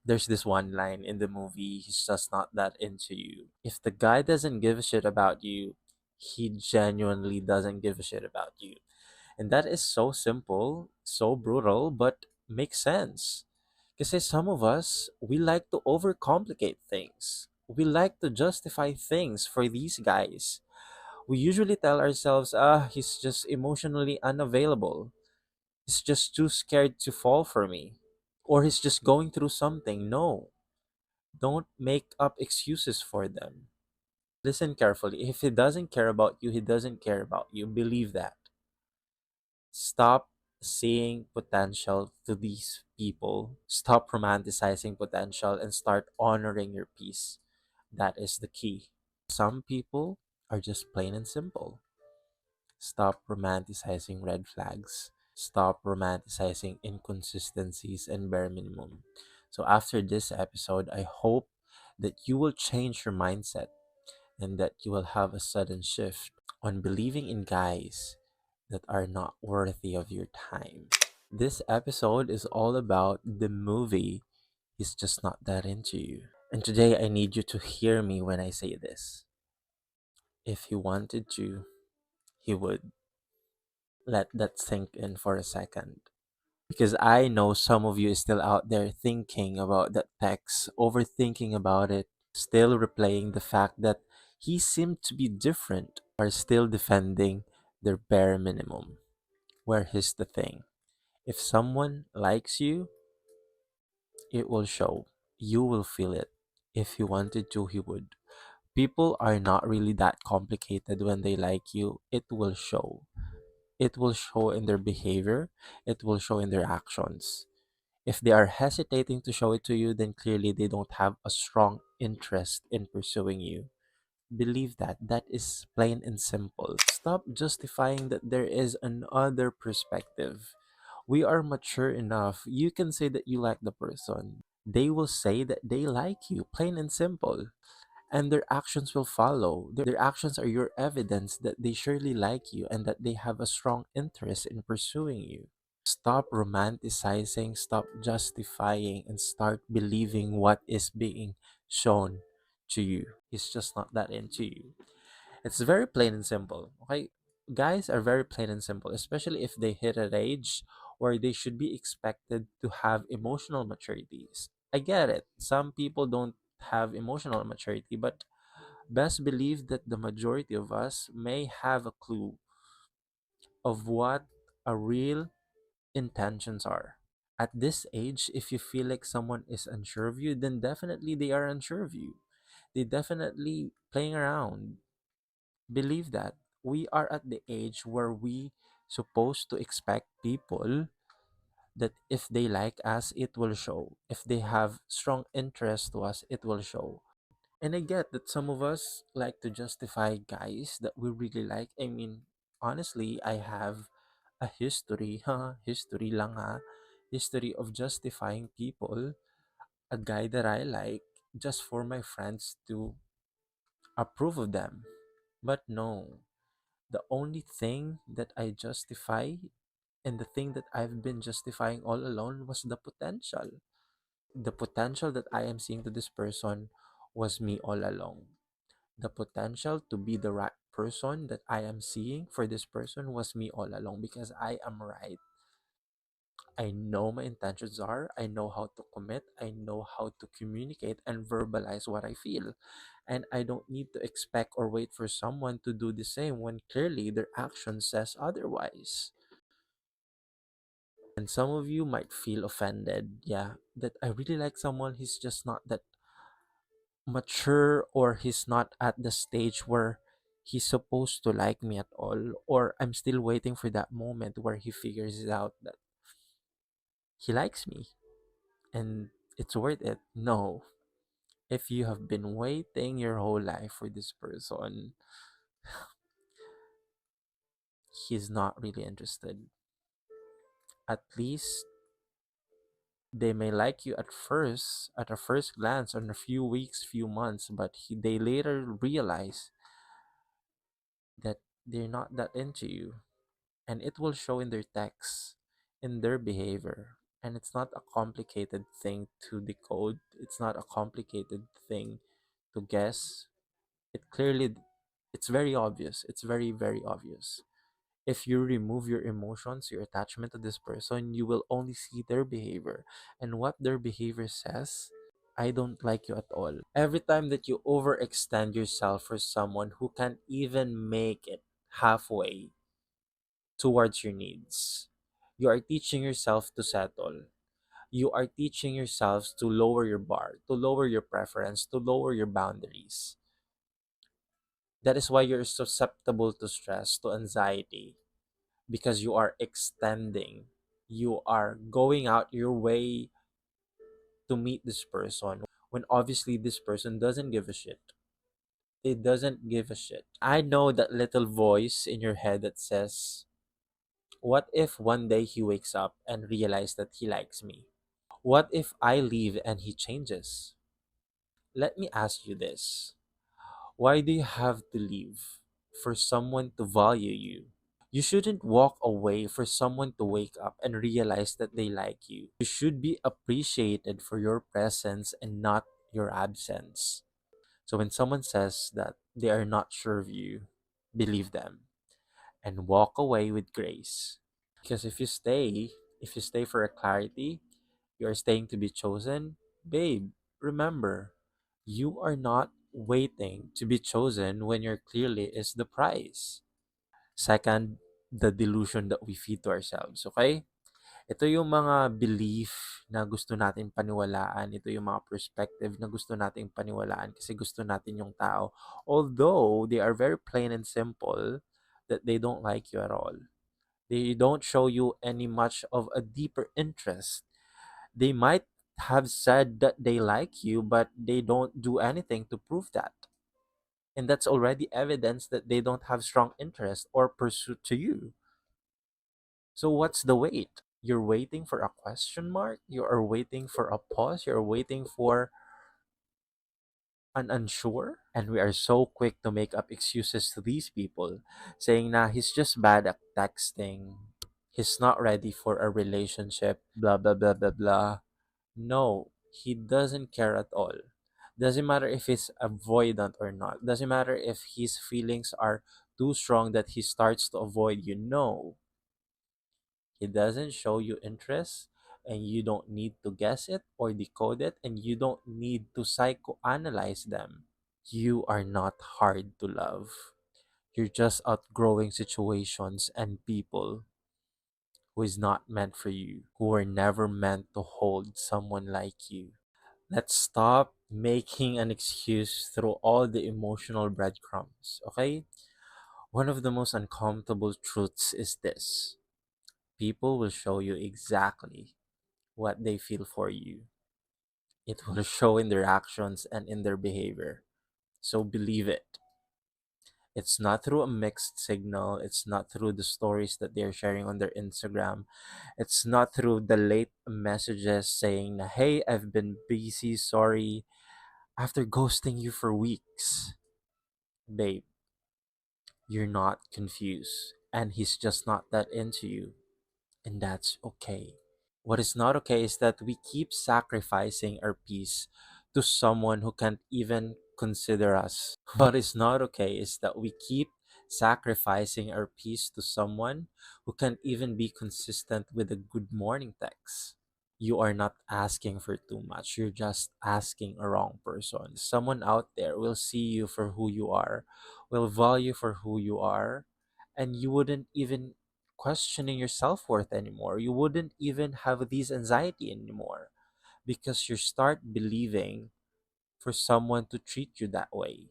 There's this one line in the movie, he's just not that into you. If the guy doesn't give a shit about you, he genuinely doesn't give a shit about you. And that is so simple, so brutal, but makes sense. Because some of us, we like to overcomplicate things. We like to justify things for these guys. We usually tell ourselves, he's just emotionally unavailable. He's just too scared to fall for me. Or he's just going through something. No, don't make up excuses for them. Listen carefully. If he doesn't care about you, he doesn't care about you. Believe that. Stop seeing potential to these people. Stop romanticizing potential and start honoring your peace. That is the key. Some people are just plain and simple. Stop romanticizing red flags. Stop romanticizing inconsistencies and bare minimum. So, after this episode, I hope that you will change your mindset and that you will have a sudden shift on believing in guys that are not worthy of your time. This episode is all about the movie He's Just Not That Into You. And today I need you to hear me when I say this. If he wanted to, he would. Let that sink in for a second. Because I know some of you is still out there thinking about that text, overthinking about it, still replaying the fact that he seemed to be different, are still defending their bare minimum. Where here's the thing. If someone likes you, it will show. You will feel it. If he wanted to, he would. People are not really that complicated when they like you. It will show. It will show in their behavior. It will show in their actions. If they are hesitating to show it to you, then clearly they don't have a strong interest in pursuing you. Believe that. That is plain and simple. Stop justifying that there is another perspective. We are mature enough. You can say that you like the person. They will say that they like you, plain and simple. And their actions will follow. Their actions are your evidence that they surely like you and that they have a strong interest in pursuing you. Stop romanticizing, stop justifying, and start believing what is being shown to you. He's just not that into you. It's very plain and simple. Okay? Guys are very plain and simple, especially if they hit an age where they should be expected to have emotional maturities. I get it. Some people don't have emotional maturity, but best believe that the majority of us may have a clue of what a real intentions are. At this age, if you feel like someone is unsure of you, then definitely they are unsure of you. They definitely playing around. Believe that. We are at the age where we supposed to expect people that if they like us, it will show. If they have strong interest to us, it will show. And I get that some of us like to justify guys that we really like. I mean, honestly, I have a history, history lang ha, history of justifying people, a guy that I like, just for my friends to approve of them. But no, the only thing that I justify and the thing that I've been justifying all along was the potential. The potential that I am seeing to this person was me all along. The potential to be the right person that I am seeing for this person was me all along because I am right. I know my intentions are, I know how to commit, I know how to communicate and verbalize what I feel. And I don't need to expect or wait for someone to do the same when clearly their action says otherwise. And some of you might feel offended, yeah, that I really like someone, he's just not that mature or he's not at the stage where he's supposed to like me at all, or I'm still waiting for that moment where he figures it out that he likes me and it's worth it. No. If you have been waiting your whole life for this person, he's not really interested. At least they may like you at a first glance, on a few weeks, few months, but they later realize that they're not that into you. And it will show in their texts, in their behavior. And it's not a complicated thing to decode, it's not a complicated thing to guess. It clearly, it's very obvious. It's very, very obvious. If you remove your emotions, your attachment to this person, you will only see their behavior. And what their behavior says, I don't like you at all. Every time that you overextend yourself for someone who can't even make it halfway towards your needs, you are teaching yourself to settle. You are teaching yourselves to lower your bar, to lower your preference, to lower your boundaries. That is why you're susceptible to stress, to anxiety, because you are extending. You are going out your way to meet this person when obviously this person doesn't give a shit. It doesn't give a shit. I know that little voice in your head that says, what if one day he wakes up and realizes that he likes me? What if I leave and he changes? Let me ask you this. Why do you have to leave for someone to value you? You shouldn't walk away for someone to wake up and realize that they like you. You should be appreciated for your presence and not your absence. So when someone says that they are not sure of you, believe them and walk away with grace. Because if you stay for a clarity, you are staying to be chosen, babe, remember, you are not waiting to be chosen when your clearly is the prize. Second, the delusion that we feed to ourselves, okay? Ito yung mga belief na gusto natin paniwalaan. Ito yung mga perspective na gusto nating paniwalaan kasi gusto natin yung tao. Although they are very plain and simple, that they don't like you at all. They don't show you any much of a deeper interest. They might have said that they like you, but they don't do anything to prove that. And that's already evidence that they don't have strong interest or pursuit to you. So what's the wait? You're waiting for a question mark? You are waiting for a pause? You're waiting for an unsure? And we are so quick to make up excuses to these people, saying na he's just bad at texting. He's not ready for a relationship, blah, blah, blah, blah, blah. No, he doesn't care at all. Doesn't matter if he's avoidant or not. Doesn't matter if his feelings are too strong that he starts to avoid you. No, he doesn't show you interest, and you don't need to guess it or decode it, and you don't need to psychoanalyze them. You are not hard to love. You're just outgrowing situations and people who is not meant for you, who were never meant to hold someone like you. Let's stop making an excuse through all the emotional breadcrumbs, okay? One of the most uncomfortable truths is this: people will show you exactly what they feel for you. It will show in their actions and in their behavior. So believe it. It's not through a mixed signal. It's not through the stories that they're sharing on their Instagram. It's not through the late messages saying, hey, I've been busy, sorry, after ghosting you for weeks. Babe, you're not confused. And he's just not that into you. And that's okay. What is not okay is that we keep sacrificing our peace to someone who can't even consider us. What is not okay is that we keep sacrificing our peace to someone who can't even be consistent with a good morning text. You are not asking for too much. You're just asking a wrong person. Someone out there will see you for who you are, will value for who you are, and you wouldn't even questioning your self-worth anymore. You wouldn't even have this anxiety anymore because you start believing for someone to treat you that way.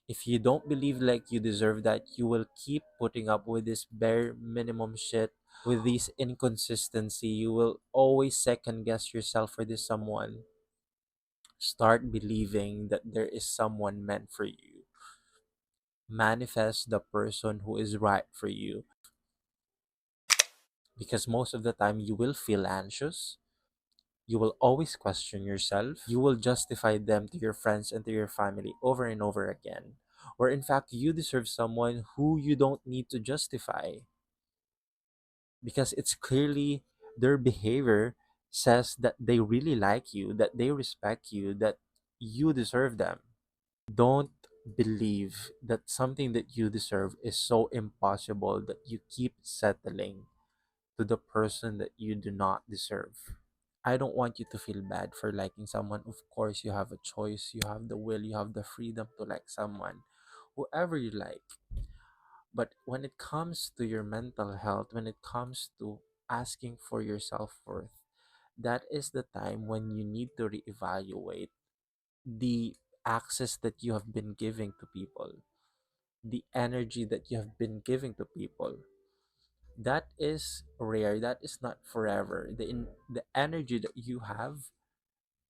If you don't believe like you deserve that, you will keep putting up with this bare minimum shit, with this inconsistency. You will always second guess yourself for this someone. Start believing that there is someone meant for you. Manifest the person who is right for you, because most of the time you will feel anxious. You will always question yourself. You will justify them to your friends and to your family over and over again. Or in fact, you deserve someone who you don't need to justify, because it's clearly Their behavior says that they really like you, that they respect you, that you deserve them. Don't believe that something that you deserve is so impossible that you keep settling to the person that you do not deserve. I don't want you to feel bad for liking someone. Of course, you have a choice, you have the will, you have the freedom to like someone, whoever you like. But when it comes to your mental health, when it comes to asking for your self worth, that is the time when you need to reevaluate the access that you have been giving to people, the energy that you have been giving to people. That is rare, that is not forever. The energy that you have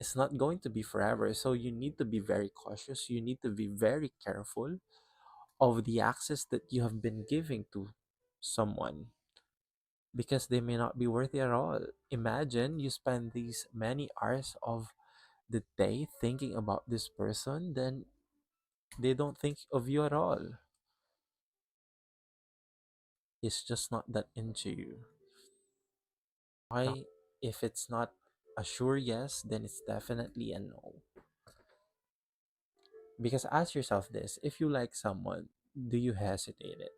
is not going to be forever. So you need to be very cautious. You need to be very careful of the access that you have been giving to someone because they may not be worthy at all. Imagine you spend these many hours of the day thinking about this person, then they don't think of you at all. It's just not that into you. Why? If it's not a sure yes, then it's definitely a no. Because ask yourself this, if you like someone, do you hesitate it?